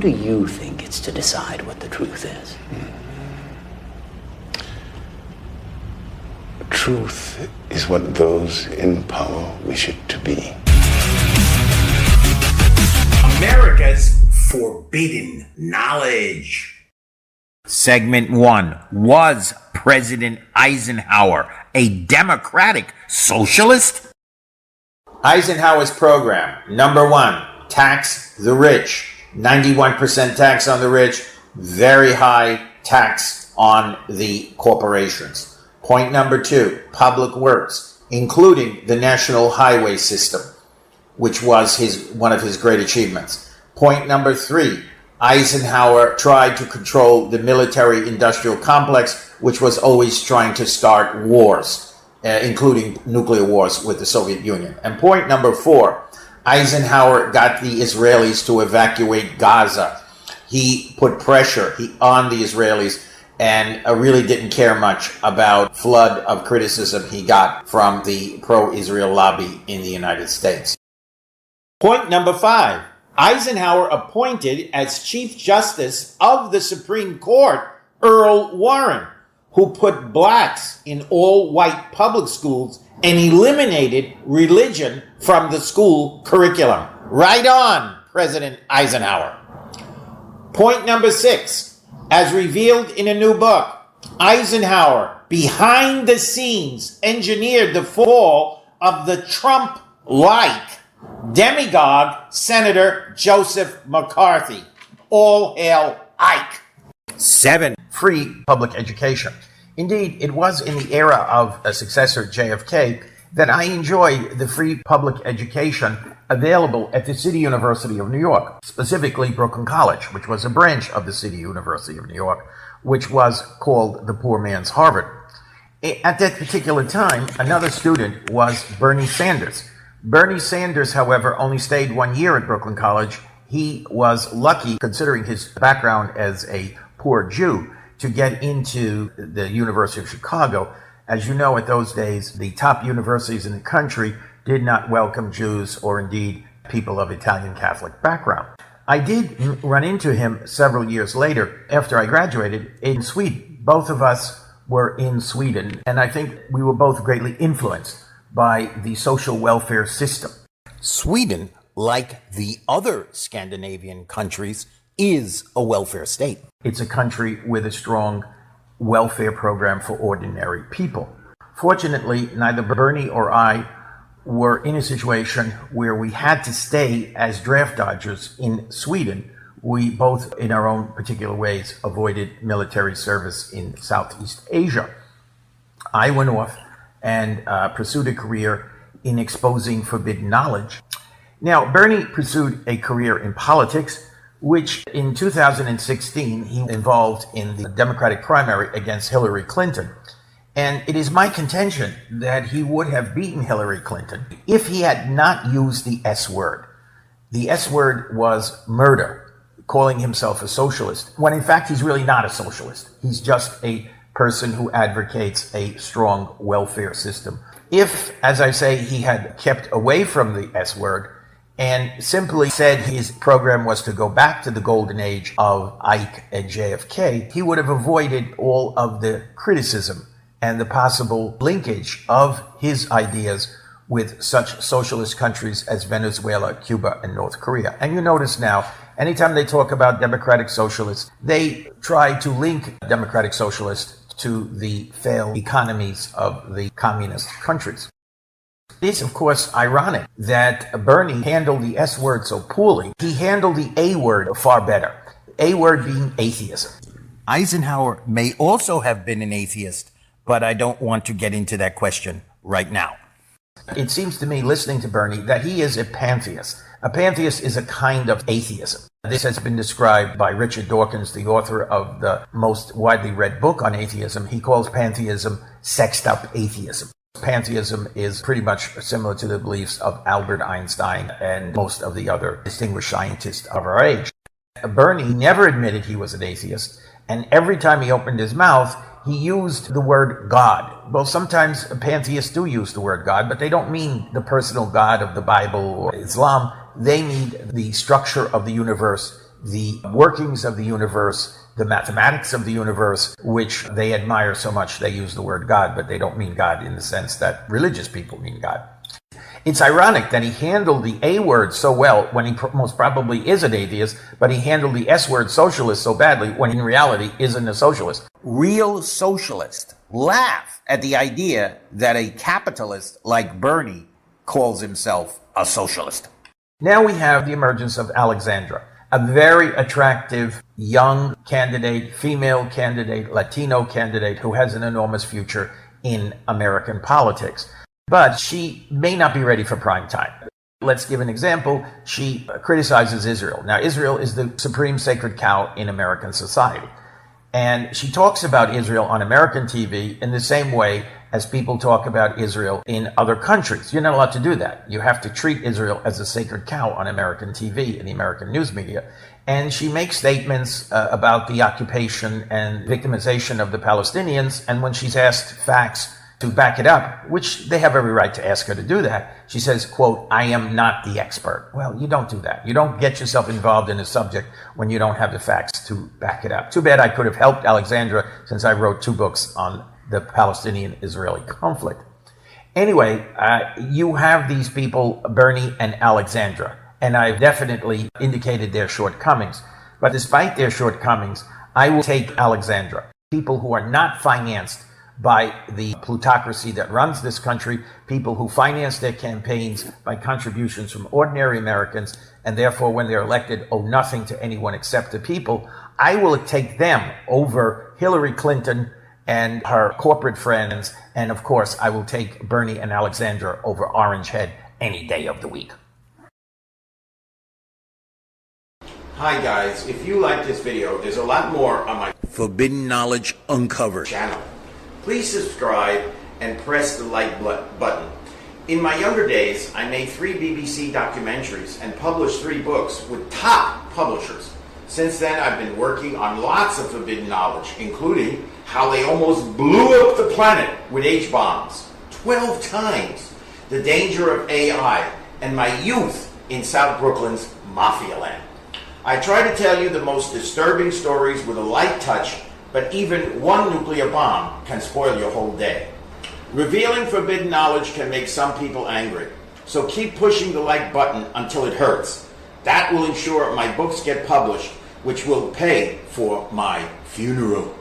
do you think it's to decide what the truth is? Truth is what those in power wish it to be. America's forbidden knowledge. Segment 1. Was President Eisenhower a Democratic socialist? Eisenhower's program. Number 1. Tax the rich. 91% tax on the rich. Very high tax on the corporations. Point number 2. Public works, including the national highway system, which was one of his great achievements. Point number 3. Eisenhower tried to control the military-industrial complex, which was always trying to start wars, including nuclear wars with the Soviet Union. And point number 4. Eisenhower got the Israelis to evacuate Gaza. He put pressure on the Israelis and really didn't care much about flood of criticism he got from the pro-Israel lobby in the United States. Point number 5. Eisenhower appointed as Chief Justice of the Supreme Court Earl Warren, who put blacks in all white public schools and eliminated religion from the school curriculum. Right on, President Eisenhower. Point number 6. As revealed in a new book, Eisenhower, behind the scenes, engineered the fall of the Trump-like demagogue Senator Joseph McCarthy. All hail Ike. 7. Free public education. Indeed, it was in the era of a successor, JFK, that I enjoyed the free public education available at the City University of New York, specifically Brooklyn College, which was a branch of the City University of New York, which was called the poor man's Harvard. At that particular time, another student was Bernie Sanders. Bernie Sanders, however, only stayed 1 year at Brooklyn College. He was lucky, considering his background as a poor Jew, to get into the University of Chicago. As you know, at those days, the top universities in the country did not welcome Jews or indeed people of Italian Catholic background. I did run into him several years later after I graduated in Sweden. Both of us were in Sweden, and I think we were both greatly influenced by the social welfare system. Sweden, like the other Scandinavian countries, is a welfare state. It's a country with a strong welfare program for ordinary people. Fortunately, neither Bernie or I were in a situation where we had to stay as draft dodgers in Sweden. We both, in our own particular ways, avoided military service in Southeast Asia. I went off and pursued a career in exposing forbidden knowledge. Now, Bernie pursued a career in politics, which in 2016 he involved in the Democratic primary against Hillary Clinton. And it is my contention that he would have beaten Hillary Clinton if he had not used the S word. The S word was murder, calling himself a socialist, when in fact he's really not a socialist. He's just a person who advocates a strong welfare system. If, as I say, he had kept away from the S word and simply said his program was to go back to the golden age of Ike and JFK, he would have avoided all of the criticism and the possible linkage of his ideas with such socialist countries as Venezuela, Cuba, and North Korea. And you notice now, anytime they talk about democratic socialists, they try to link democratic socialists to the failed economies of the communist countries. It is, of course, ironic that Bernie handled the S word so poorly. He handled the A word far better, A word being atheism. Eisenhower may also have been an atheist, but I don't want to get into that question right now. It seems to me, listening to Bernie, that he is a pantheist. A pantheist is a kind of atheism. This has been described by Richard Dawkins, the author of the most widely read book on atheism. He calls pantheism sexed up atheism. Pantheism is pretty much similar to the beliefs of Albert Einstein and most of the other distinguished scientists of our age. Bernie never admitted he was an atheist, and every time he opened his mouth, he used the word God. Well, sometimes pantheists do use the word God, but they don't mean the personal God of the Bible or Islam. They mean the structure of the universe the workings of the universe, the mathematics of the universe, which they admire so much. They use the word God, but they don't mean God in the sense that religious people mean God. It's ironic that he handled the A word so well when he most probably is an atheist, but he handled the S word, socialist, so badly when in reality isn't a socialist. Real socialists laugh at the idea that a capitalist like Bernie calls himself a socialist. Now we have the emergence of Alexandra, a very attractive young candidate, female candidate, Latino candidate who has an enormous future in American politics. But she may not be ready for prime time. Let's give an example. She criticizes Israel. Now, Israel is the supreme sacred cow in American society. And she talks about Israel on American TV in the same way as people talk about Israel in other countries. You're not allowed to do that. You have to treat Israel as a sacred cow on American TV and the American news media. And she makes statements about the occupation and victimization of the Palestinians. And when she's asked facts to back it up, which they have every right to ask her to do that, she says, quote, "I am not the expert." Well, you don't do that. You don't get yourself involved in a subject when you don't have the facts to back it up. Too bad I could have helped Alexandra since I wrote 2 books on the Palestinian-Israeli conflict. Anyway, you have these people, Bernie and Alexandra, and I've definitely indicated their shortcomings. But despite their shortcomings, I will take Alexandra. People who are not financed by the plutocracy that runs this country, people who finance their campaigns by contributions from ordinary Americans, and therefore when they're elected owe nothing to anyone except the people, I will take them over Hillary Clinton and her corporate friends, and of course I will take Bernie and Alexandra over Orange Head any day of the week. Hi guys, if you like this video, there's a lot more on my Forbidden Knowledge Uncovered channel. Please subscribe and press the like button. In my younger days, I made 3 BBC documentaries and published 3 books with top publishers. Since then, I've been working on lots of forbidden knowledge, including how they almost blew up the planet with H-bombs 12 times, the danger of AI, and my youth in South Brooklyn's Mafia Land. I try to tell you the most disturbing stories with a light touch, but even one nuclear bomb can spoil your whole day. Revealing forbidden knowledge can make some people angry, so keep pushing the like button until it hurts. That will ensure my books get published, which will pay for my funeral.